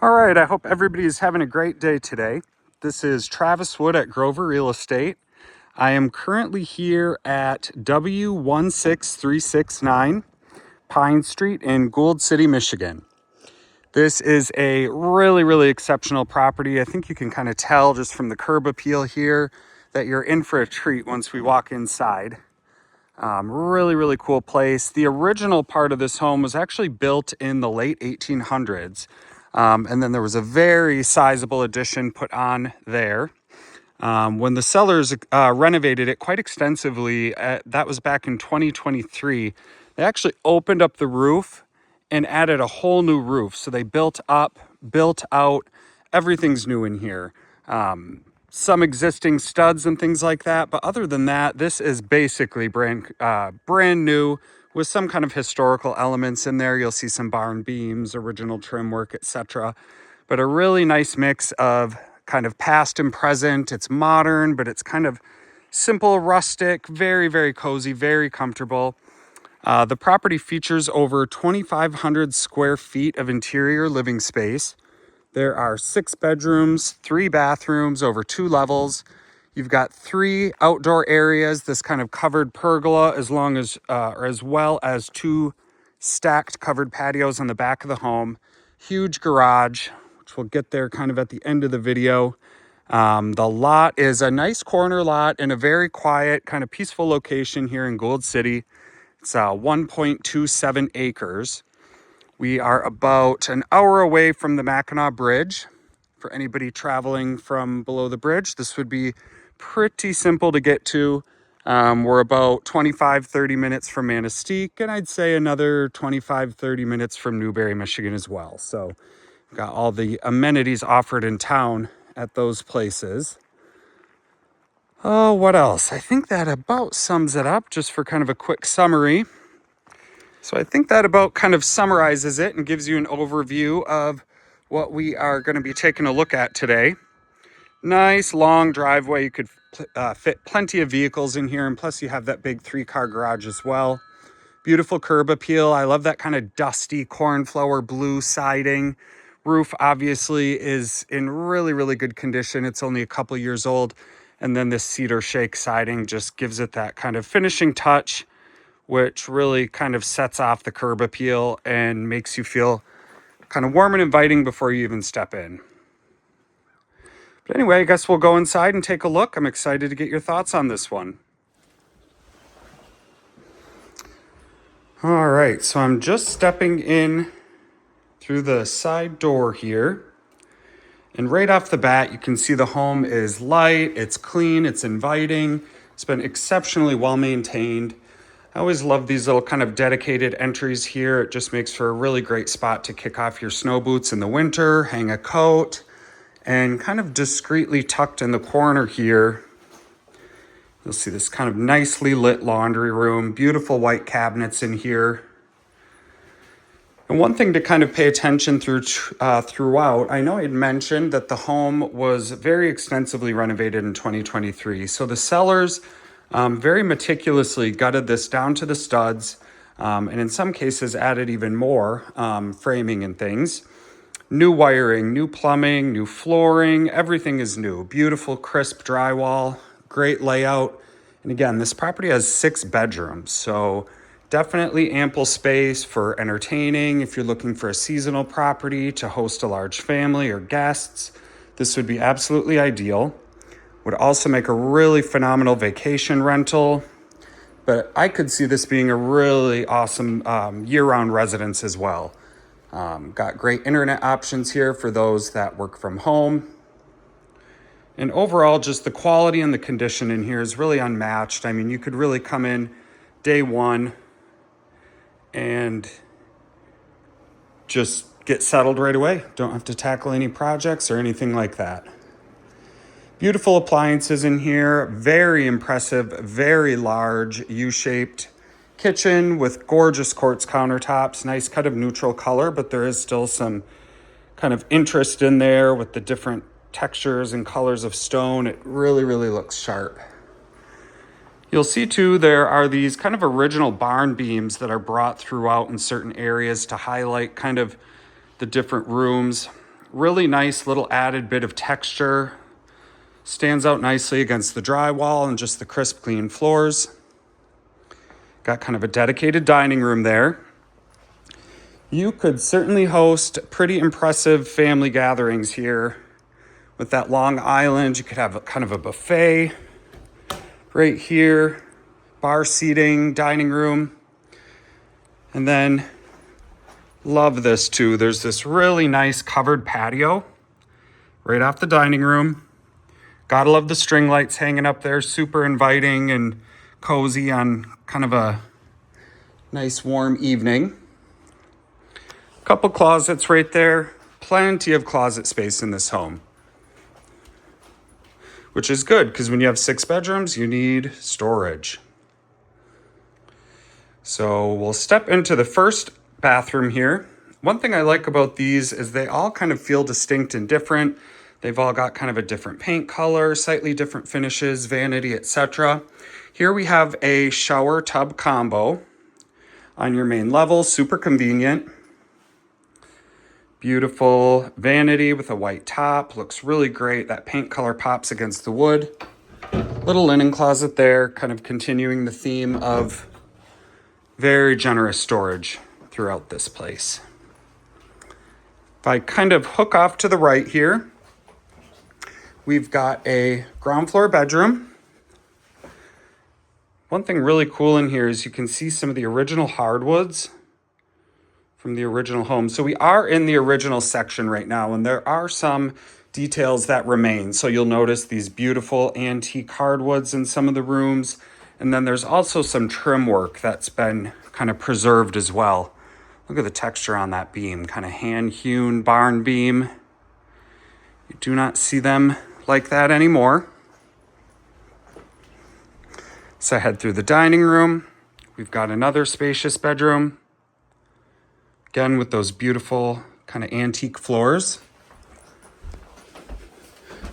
All right, I hope everybody is having a great day today. This is Travis Wood at Grover Real Estate. I am currently here at W16369 Pine Street in Gould City, Michigan. This is a really exceptional property. I think you can kind of tell just from the curb appeal here that you're in for a treat once we walk inside. Really cool place. The original part of this home was actually built in the late 1800s. And then there was a very sizable addition put on there. When the sellers renovated it quite extensively, that was back in 2023, they actually opened up the roof and added a whole new roof. So they built up, built out, everything's new in here. Some existing studs and things like that. But other than that, this is basically brand new with some kind of historical elements in there. You'll see some barn beams, original trim work, etc. But a really nice mix of kind of past and present. It's modern, but it's kind of simple, rustic, very cozy, very comfortable. The property features over 2,500 square feet of interior living space. There are 6 bedrooms, 3 bathrooms, over 2 levels. You've got 3 outdoor areas, this kind of covered pergola, as well as 2 stacked covered patios on the back of the home. Huge garage, which we'll get there kind of at the end of the video. The lot is a nice corner lot in a very quiet, kind of peaceful location here in Gould City. It's 1.27 acres. We are about an hour away from the Mackinac Bridge. For anybody traveling from below the bridge, this would be pretty simple to get to. We're about 25-30 minutes from Manistee, and I'd say another 25-30 minutes from Newberry, Michigan as well. So we've got all the amenities offered in town at those places. Oh, what else? I think that about sums it up just for kind of a quick summary. So I think that about kind of summarizes it and gives you an overview of what we are going to be taking a look at today. Nice long driveway. You could fit plenty of vehicles in here, and plus you have that big 3-car garage as well. Beautiful curb appeal. I love that kind of dusty cornflower blue siding. Roof obviously is in really good condition. It's only a couple years old. And then this cedar shake siding just gives it that kind of finishing touch, which really kind of sets off the curb appeal and makes you feel kind of warm and inviting before you even step in. But anyway, I guess we'll go inside and take a look. I'm excited to get your thoughts on this one. All right, so I'm just stepping in through the side door here. And right off the bat, you can see the home is light, it's clean, it's inviting. It's been exceptionally well maintained. I always love these little kind of dedicated entries here. It just makes for a really great spot to kick off your snow boots in the winter, hang a coat, and kind of discreetly tucked in the corner here, you'll see this kind of nicely lit laundry room, beautiful white cabinets in here. And one thing to kind of pay attention throughout, I know I had mentioned that the home was very extensively renovated in 2023. So the sellers very meticulously gutted this down to the studs, and in some cases added even more framing and things. New wiring, new plumbing, new flooring, everything is new. Beautiful, crisp drywall, great layout. And again, this property has 6 bedrooms, so definitely ample space for entertaining. If you're looking for a seasonal property to host a large family or guests, this would be absolutely ideal. Would also make a really phenomenal vacation rental, but I could see this being a really awesome year-round residence as well. Got great internet options here for those that work from home. And overall, just the quality and the condition in here is really unmatched. I mean, you could really come in day one and just get settled right away. Don't have to tackle any projects or anything like that. Beautiful appliances in here, very impressive, very large U-shaped kitchen with gorgeous quartz countertops, nice kind of neutral color, but there is still some kind of interest in there with the different textures and colors of stone. It really looks sharp. You'll see too, there are these kind of original barn beams that are brought throughout in certain areas to highlight kind of the different rooms. Really nice little added bit of texture. Stands out nicely against the drywall and just the crisp, clean floors. Got kind of a dedicated dining room there. You could certainly host pretty impressive family gatherings here with that long island. You could have kind of a buffet right here, bar seating, dining room. And then love this too. There's this really nice covered patio right off the dining room. Gotta love the string lights hanging up there, super inviting and cozy on kind of a nice warm evening. Couple closets right there. Plenty of closet space in this home, which is good because when you have 6 bedrooms, you need storage. So we'll step into the first bathroom here. One thing I like about these is they all kind of feel distinct and different. They've all got kind of a different paint color, slightly different finishes, vanity, etc. Here we have a shower tub combo on your main level, super convenient. Beautiful vanity with a white top, looks really great. That paint color pops against the wood. Little linen closet there, kind of continuing the theme of very generous storage throughout this place. If I kind of hook off to the right here, we've got a ground floor bedroom. One thing really cool in here is you can see some of the original hardwoods from the original home. So we are in the original section right now, and there are some details that remain. So you'll notice these beautiful antique hardwoods in some of the rooms. And then there's also some trim work that's been kind of preserved as well. Look at the texture on that beam, kind of hand-hewn barn beam. You do not see them like that anymore. So I head through the dining room. We've got another spacious bedroom. Again, with those beautiful kind of antique floors.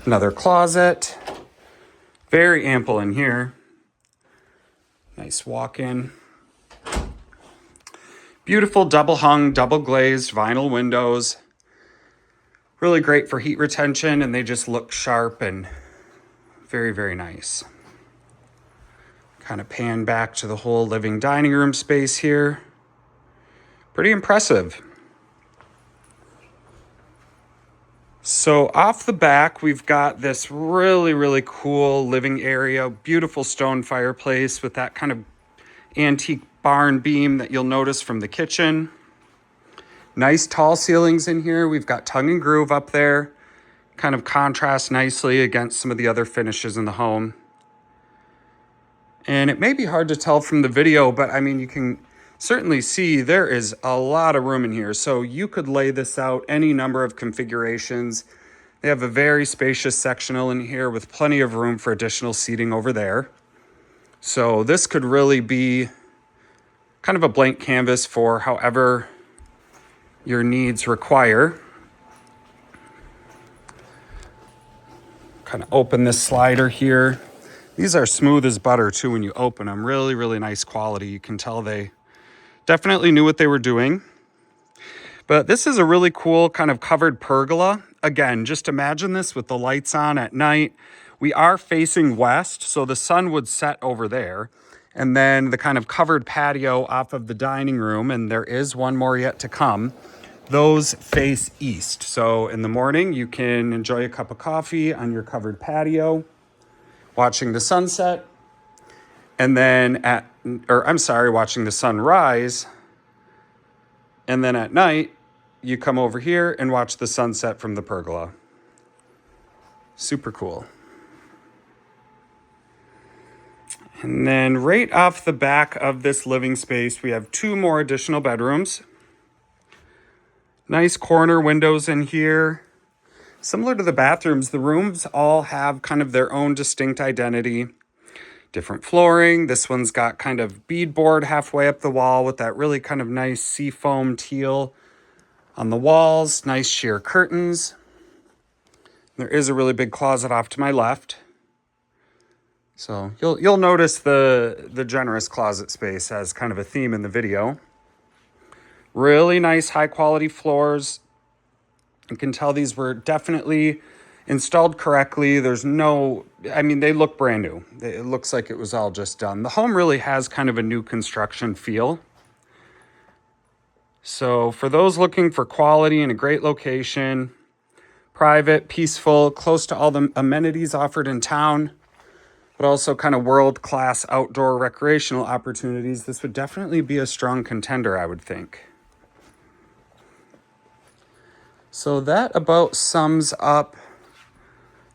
Another closet. Very ample in here. Nice walk-in. Beautiful double hung, double glazed vinyl windows. Really great for heat retention, and they just look sharp and very, very nice. Kind of pan back to the whole living dining room space here. Pretty impressive. So off the back, we've got this really, really cool living area, beautiful stone fireplace with that kind of antique barn beam that you'll notice from the kitchen. Nice tall ceilings in here. We've got tongue and groove up there. Kind of contrast nicely against some of the other finishes in the home. And it may be hard to tell from the video, but I mean, you can certainly see there is a lot of room in here. So you could lay this out any number of configurations. They have a very spacious sectional in here with plenty of room for additional seating over there. So this could really be kind of a blank canvas for however your needs require. Kind of open this slider here. These are smooth as butter too when you open them. Really, really nice quality. You can tell they definitely knew what they were doing. But this is a really cool kind of covered pergola. Again, just imagine this with the lights on at night. We are facing west, so the sun would set over there. And then the kind of covered patio off of the dining room, and there is one more yet to come. Those face east. So in the morning, you can enjoy a cup of coffee on your covered patio, watching the sunset. And then watching the sunrise. And then at night, you come over here and watch the sunset from the pergola. Super cool. And then right off the back of this living space, we have 2 more additional bedrooms. Nice corner windows in here. Similar to the bathrooms, the rooms all have kind of their own distinct identity. Different flooring. This one's got kind of beadboard halfway up the wall with that really kind of nice seafoam teal on the walls. Nice sheer curtains. There is a really big closet off to my left. So you'll notice the generous closet space as kind of a theme in the video. Really nice high quality floors. You can tell these were definitely installed correctly. There's no, I mean, they look brand new. It looks like it was all just done. The home really has kind of a new construction feel. So for those looking for quality in a great location, private, peaceful, close to all the amenities offered in town, but also kind of world-class outdoor recreational opportunities, this would definitely be a strong contender, I would think. So that about sums up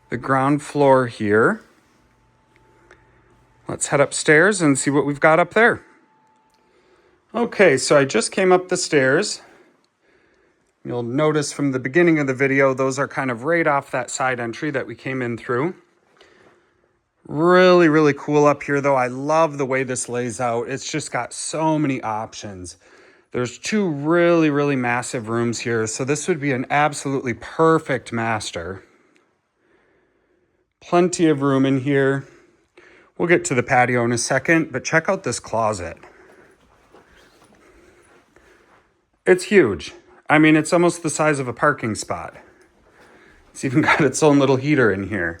the ground floor here. Let's head upstairs and see what we've got up there. Okay, so I just came up the stairs. You'll notice from the beginning of the video, those are kind of right off that side entry that we came in through. Really, really cool up here though. I love the way this lays out. It's just got so many options. There's two really, really massive rooms here. So this would be an absolutely perfect master. Plenty of room in here. We'll get to the patio in a second, but check out this closet. It's huge. I mean, it's almost the size of a parking spot. It's even got its own little heater in here.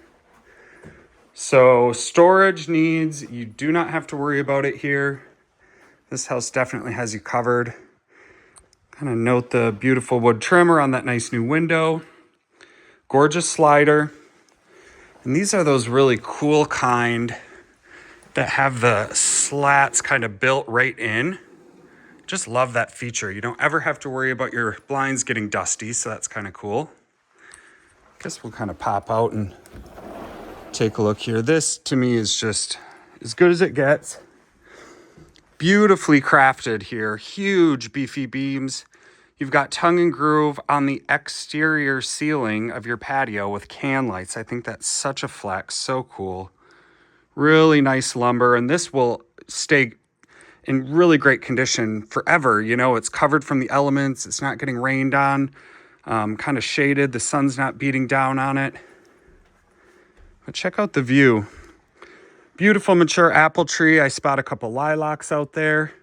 So storage needs, you do not have to worry about it here. This house definitely has you covered. Kind of note the beautiful wood trimmer on that nice new window. Gorgeous slider. And these are those really cool kind that have the slats kind of built right in. Just love that feature. You don't ever have to worry about your blinds getting dusty, so that's kind of cool. Guess we'll kind of pop out and take a look here. This to me is just as good as it gets. Beautifully crafted here. Huge beefy beams. You've got tongue and groove on the exterior ceiling of your patio with can lights. I think that's such a flex. So cool. Really nice lumber, and this will stay in really great condition forever. You know, it's covered from the elements. It's not getting rained on. Kind of shaded. The sun's not beating down on it. But check out the view. Beautiful mature apple tree. I spot a couple lilacs out there.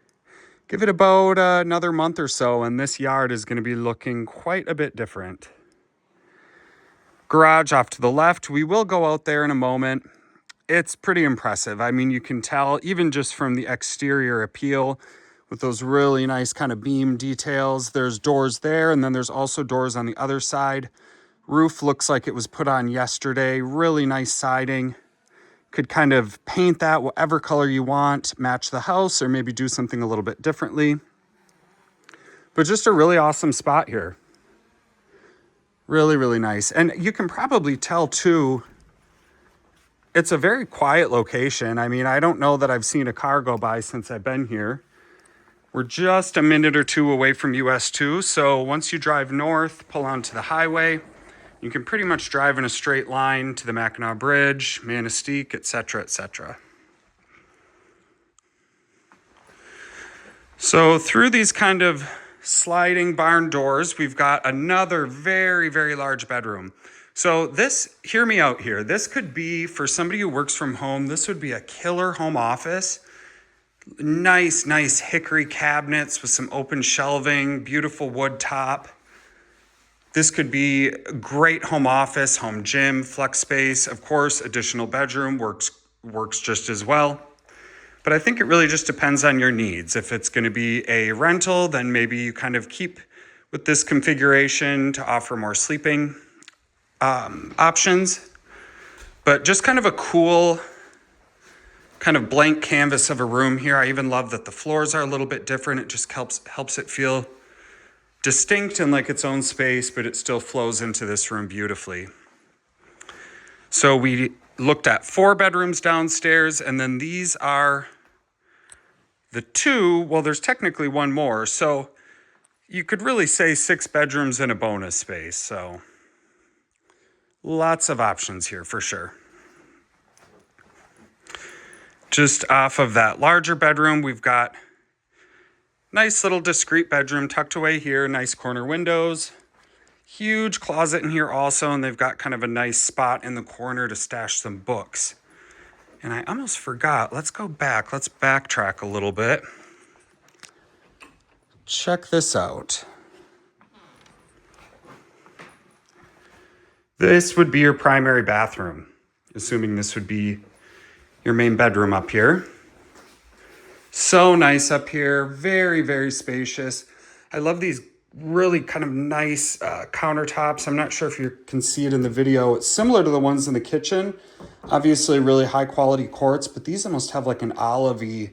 Give it about another month or so, and this yard is going to be looking quite a bit different. Garage off to the left. We will go out there in a moment. It's pretty impressive. I mean, you can tell even just from the exterior appeal with those really nice kind of beam details. There's doors there, and then there's also doors on the other side. Roof looks like it was put on yesterday. Really nice siding. Could kind of paint that whatever color you want, match the house, or maybe do something a little bit differently. But just a really awesome spot here. Really, really nice. And you can probably tell too, it's a very quiet location. I mean, I don't know that I've seen a car go by since I've been here. We're just a minute or two away from US 2. So once you drive north, pull onto the highway, you can pretty much drive in a straight line to the Mackinac Bridge, Manistee, etc., etc. So through these kind of sliding barn doors, we've got another very, very large bedroom. So this, hear me out here. This could be, for somebody who works from home, this would be a killer home office. Nice, nice hickory cabinets with some open shelving, beautiful wood top. This could be a great home office, home gym, flex space. Of course, additional bedroom works just as well. But I think it really just depends on your needs. If it's going to be a rental, then maybe you kind of keep with this configuration to offer more sleeping options. But just kind of a cool kind of blank canvas of a room here. I even love that the floors are a little bit different. It just helps it feel distinct and like its own space, but it still flows into this room beautifully. So we looked at 4 bedrooms downstairs, and then these are the 2, well, there's technically 1 more. So you could really say 6 bedrooms and a bonus space. So lots of options here for sure. Just off of that larger bedroom, we've got nice little discreet bedroom tucked away here, nice corner windows, huge closet in here also, and they've got kind of a nice spot in the corner to stash some books. And I almost forgot, let's go back, let's backtrack a little bit. Check this out. This would be your primary bathroom, assuming this would be your main bedroom up here. So nice up here, very, very spacious. I love these really kind of nice countertops. I'm not sure if you can see it in the video. It's similar to the ones in the kitchen. Obviously really high quality quartz, but these almost have like an olivey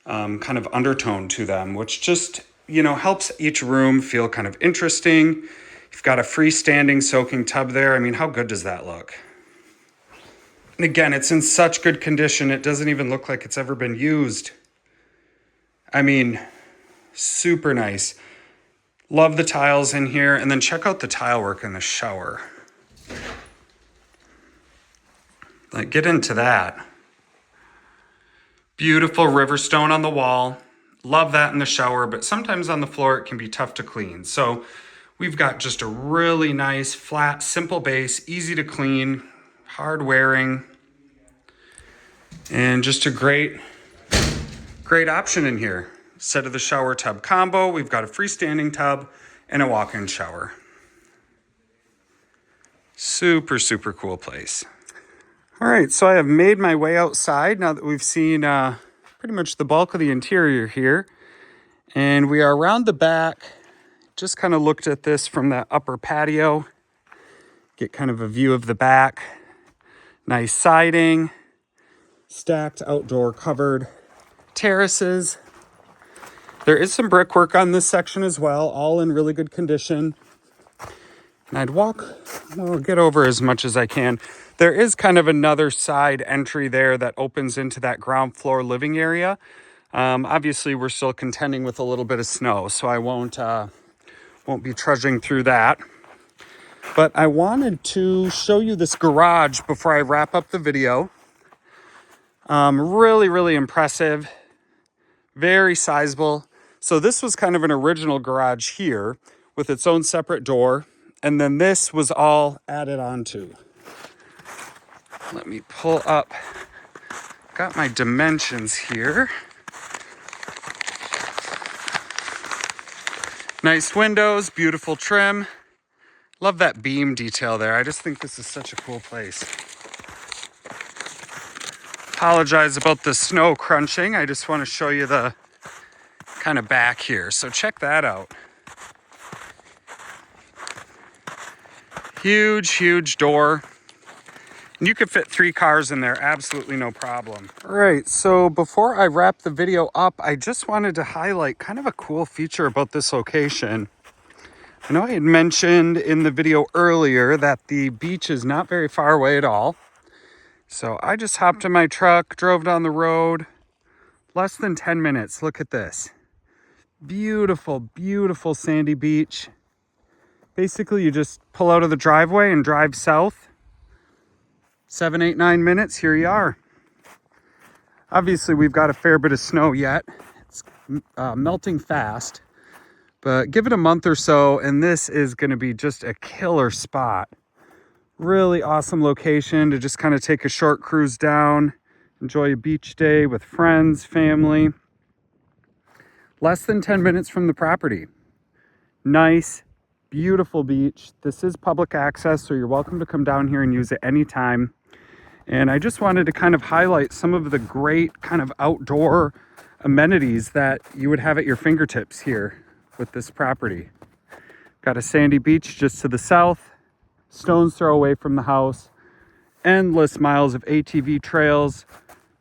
kind of undertone to them, which just, helps each room feel kind of interesting. You've got a freestanding soaking tub there. I mean, how good does that look? And again, it's in such good condition, it doesn't even look like it's ever been used. I mean, super nice. Love the tiles in here. And then check out the tile work in the shower. Like, get into that. Beautiful river stone on the wall. Love that in the shower, but sometimes on the floor it can be tough to clean. So we've got just a really nice, flat, simple base, easy to clean, hard wearing, and just a great option in here. Set of the shower tub combo. We've got a freestanding tub and a walk-in shower. Super, super cool place. All right, so I have made my way outside now that we've seen pretty much the bulk of the interior here. And we are around the back. Just kind of looked at this from that upper patio. Get kind of a view of the back. Nice siding. Stacked outdoor covered terraces. There is some brickwork on this section as well, all in really good condition. And I'll get over as much as I can. There is kind of another side entry there that opens into that ground floor living area. Obviously, we're still contending with a little bit of snow, so I won't be trudging through that. But I wanted to show you this garage before I wrap up the video. Really, really impressive. Very sizable. So this was kind of an original garage here with its own separate door. And then this was all added onto. Let me pull up. Got my dimensions here. Nice windows, beautiful trim. Love that beam detail there. I just think this is such a cool place. Apologize about the snow crunching. I just want to show you the kind of back here. So check that out. Huge, huge door. And you could fit 3 cars in there, absolutely no problem. All right, so before I wrap the video up, I just wanted to highlight kind of a cool feature about this location. I know I had mentioned in the video earlier that the beach is not very far away at all. So I just hopped in my truck, drove down the road, less than 10 minutes. Look at this. Beautiful, beautiful sandy beach. Basically, you just pull out of the driveway and drive south. 7, 8, 9 minutes, here you are. Obviously, we've got a fair bit of snow yet. It's melting fast, but give it a month or so, and this is going to be just a killer spot. Really awesome location to just kind of take a short cruise down, enjoy a beach day with friends, family. Less than 10 minutes from the property. Nice, beautiful beach. This is public access, so you're welcome to come down here and use it anytime. And I just wanted to kind of highlight some of the great kind of outdoor amenities that you would have at your fingertips here with this property. Got a sandy beach just to the south, stone's throw away from the house, endless miles of ATV trails,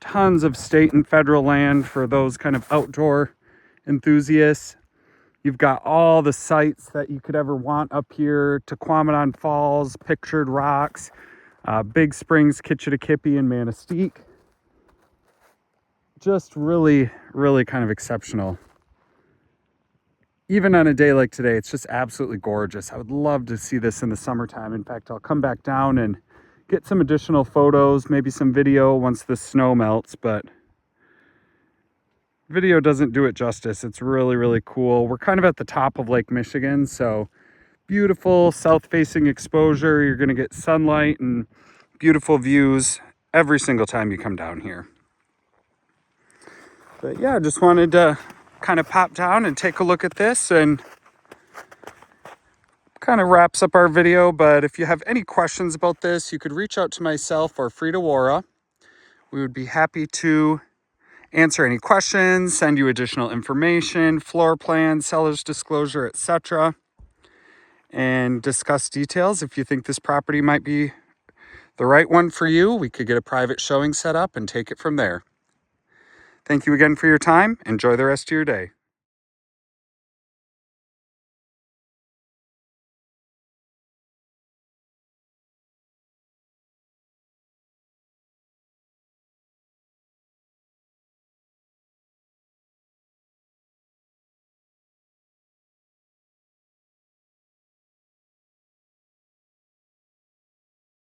tons of state and federal land for those kind of outdoor enthusiasts. You've got all the sites that you could ever want up here. Tequamanon Falls, Pictured Rocks, Big Springs, Kitchitikipi, and Manistee. Just really, really kind of exceptional. Even on a day like today, it's just absolutely gorgeous. I would love to see this in the summertime. In fact, I'll come back down and get some additional photos, maybe some video once the snow melts, but video doesn't do it justice. It's really, really cool. We're kind of at the top of Lake Michigan, so beautiful south-facing exposure. You're going to get sunlight and beautiful views every single time you come down here. But yeah, just wanted to kind of pop down and take a look at this and kind of wraps up our video, but if you have any questions about this, you could reach out to myself or Frida Wara. We would be happy to answer any questions, send you additional information, floor plan, seller's disclosure, etc., and discuss details. If you think this property might be the right one for you, we could get a private showing set up and take it from there. Thank you again for your time. Enjoy the rest of your day.